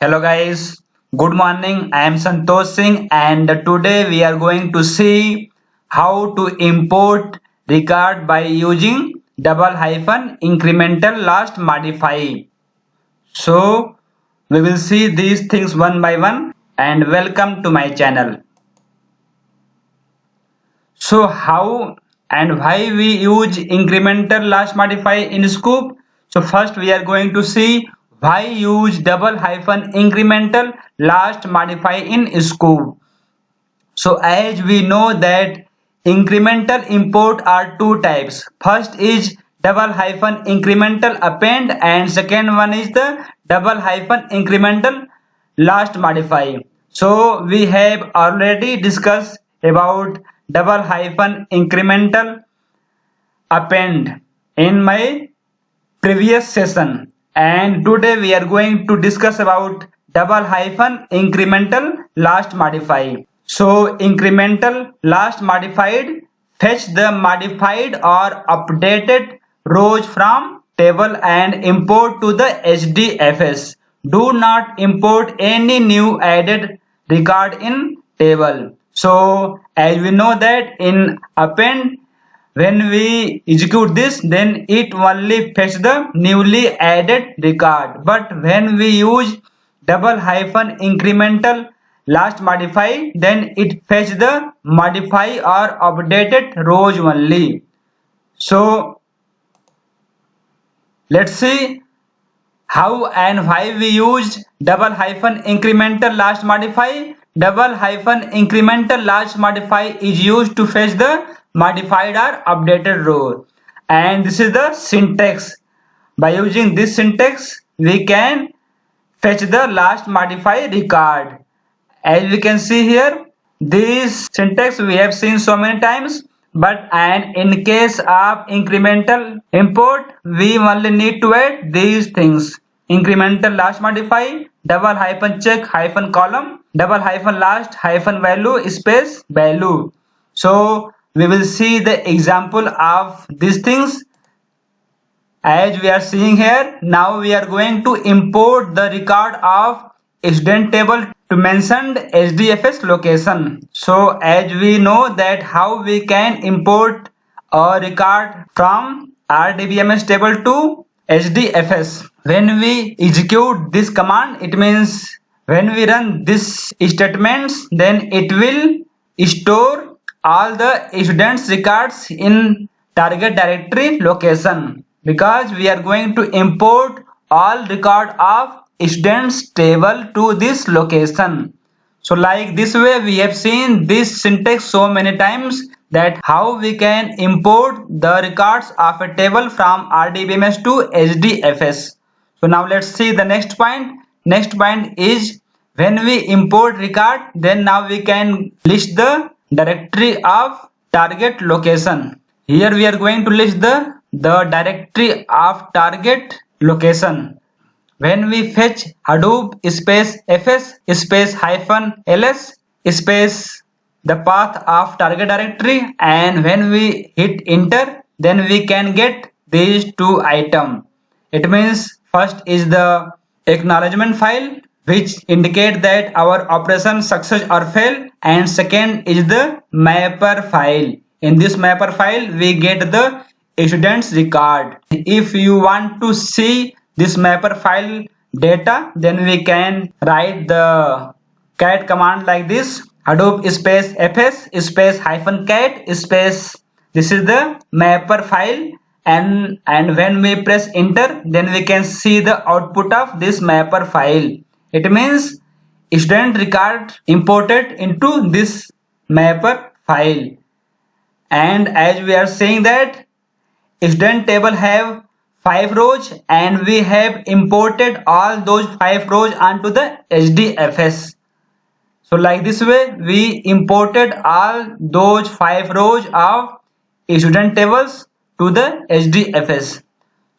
Hello guys, good morning. I am Santosh Singh and today we are going to see how to import record by using double hyphen incremental last modify. So we will see these things one by one and welcome to my channel. So how and why we use incremental last modify in Scoop? So first we are going to see why use double hyphen incremental last modify in Scoop. So as we know that incremental import are two types. First is double hyphen incremental append and second one is the double hyphen incremental last modify. So we have already discussed about double hyphen incremental append in my previous session and today we are going to discuss about double hyphen incremental last modify. So incremental last modified fetch the modified or updated rows from table and import to the HDFS. Do not import any new added record in table. So as we know that in append when we execute this then it only fetch the newly added record, but when we use double hyphen incremental last modify then it fetch the modify or updated rows only. So let's see how and why we use double hyphen incremental last modify. Double hyphen incremental last modify is used to fetch the modified or updated row, and this is the syntax. By using this syntax we can fetch the last modify record. As we can see here, this syntax we have seen so many times, but and in case of incremental import we only need to add these things: incremental last modify, double hyphen check hyphen column, double hyphen last hyphen value space value. So we will see the example of these things as we are seeing here. Now we are going to import the record of student table to mentioned HDFS location. So as we know that how we can import a record from RDBMS table to HDFS. When we execute this command, it means when we run this statements, then it will store all the students records in target directory location, because we are going to import all record of students table to this location. So like this way we have seen this syntax so many times, that how we can import the records of a table from RDBMS to HDFS. So now let's see the next point. Next point is when we import record, then now we can list the directory of target location. Here we are going to list the directory of target location. When we fetch Hadoop space fs space hyphen ls space the path of target directory, and when we hit enter then we can get these two items. It means first is the acknowledgement file which indicate that our operation success or fail, and second is the mapper file. In this mapper file we get the students record. If you want to see this mapper file data, then we can write the cat command like this: Hadoop space fs space hyphen cat space, this is the mapper file, and when we press enter then we can see the output of this mapper file. It means student record imported into this mapper file. And as we are saying that student table have 5 rows and we have imported all those 5 rows onto the HDFS. So like this way we imported all those 5 rows of student tables to the HDFS.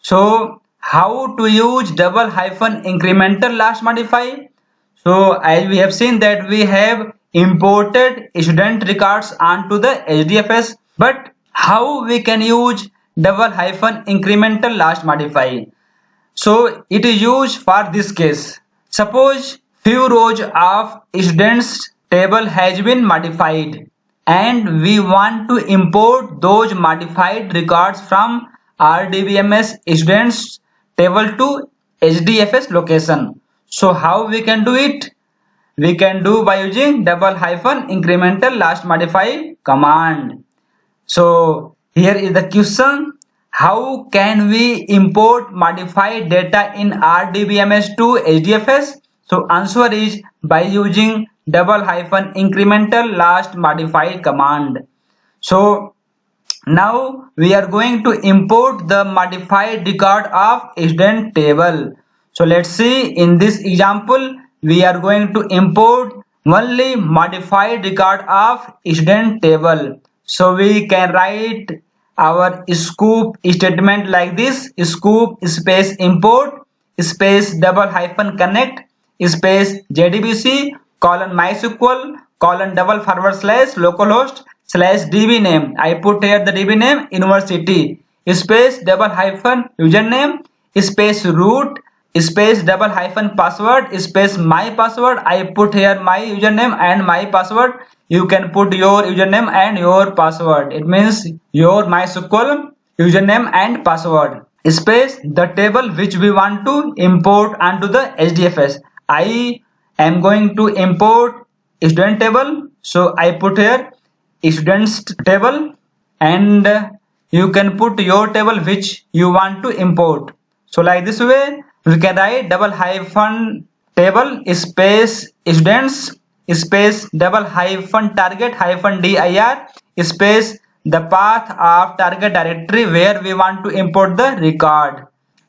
So how to use double hyphen incremental last modify? So as we have seen that we have imported student records onto the HDFS, but how we can use double hyphen incremental last modify? So it is used for this case. Suppose few rows of students table has been modified and we want to import those modified records from RDBMS students table to HDFS location. So how we can do it? We can do by using double hyphen incremental last modify command. So here is the question. How can we import modified data in RDBMS to HDFS? So answer is by using double hyphen incremental last modify command. So now we are going to import the modified record of student table. So let's see, in this example we are going to import only modified record of student table. So we can write our scoop statement like this: scoop space import space double hyphen connect space JDBC colon MySQL colon double forward slash localhost slash DB name. I put here the DB name university space double hyphen username space root space double hyphen password space my password. I put here my username and my password. You can put your username and your password. It means your MySQL username and password space the table which we want to import onto the HDFS. I am going to import student table, so I put here students table, and you can put your table which you want to import. So like this way we can write double hyphen table space students space double hyphen target hyphen dir space the path of target directory where we want to import the record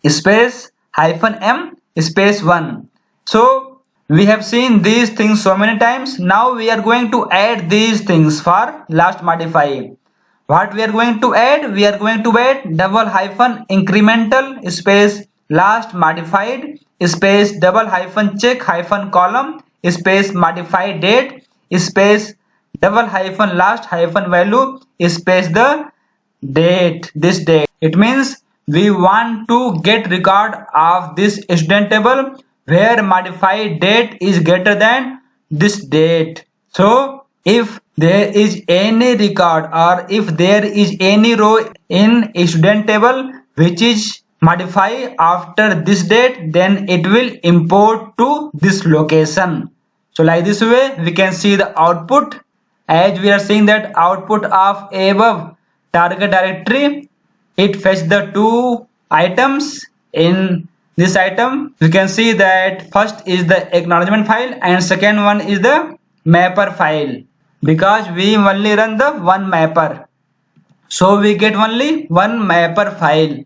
space hyphen m space 1. So we have seen these things so many times. Now we are going to add these things for last modify. What we are going to add? We are going to add double hyphen incremental space last modified space double hyphen check hyphen column space modified date space double hyphen last hyphen value space the date, this date. It means we want to get record of this student table where modified date is greater than this date. So if there is any record or if there is any row in student table which is modified after this date, then it will import to this location. So like this way we can see the output. As we are seeing that output of above target directory, it fetched the two items. In this item we can see that first is the acknowledgement file and second one is the mapper file, because we only run the one mapper, so we get only one mapper file.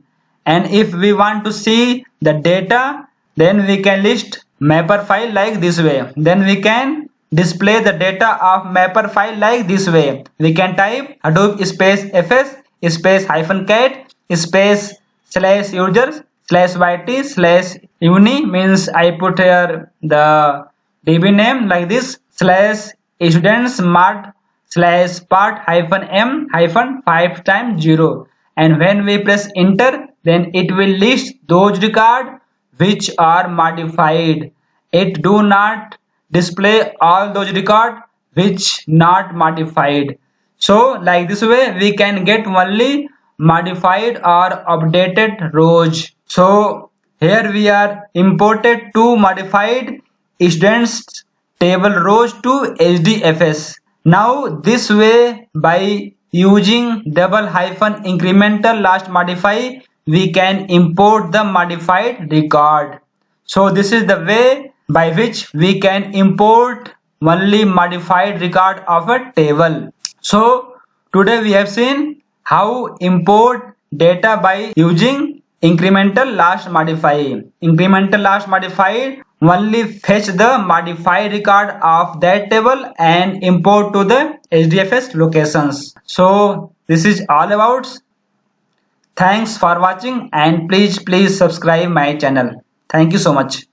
And if we want to see the data, then we can list mapper file like this way. Then we can display the data of mapper file like this way. We can type hadoop space fs space hyphen cat space slash users slash yt slash uni, means I put here the db name like this slash student smart slash part hyphen m hyphen 5 times 0, and when we press enter then it will list those records which are modified. It do not display all those records which not modified. So like this way we can get only modified or updated rows. So here we are imported two modified students table rows to HDFS. Now this way, by using double hyphen incremental last modify, we can import the modified record. So this is the way by which we can import only modified record of a table. So today we have seen how import data by using incremental last modify. Incremental last modify only fetch the modified record of that table and import to the HDFS locations. So this is all about. Thanks for watching and please subscribe my channel. Thank you so much.